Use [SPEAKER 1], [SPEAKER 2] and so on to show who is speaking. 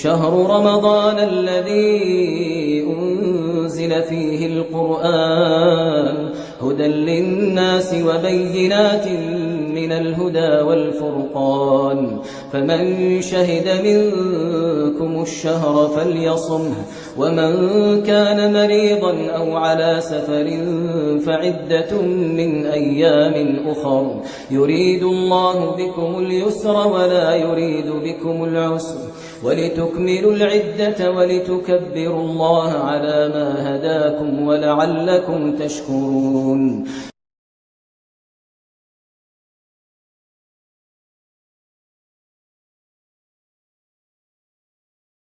[SPEAKER 1] شهر رمضان الذي أنزل فيه القرآن هدى للناس وبينات من الهدى والفرقان فمن شهد منكم الشهر فليصمه ومن كان مريضا أو على سفر فعدة من أيام أخر يريد الله بكم اليسر ولا يريد بكم العسر ولتكملوا العدة ولتكبروا الله على ما هداكم ولعلكم تشكرون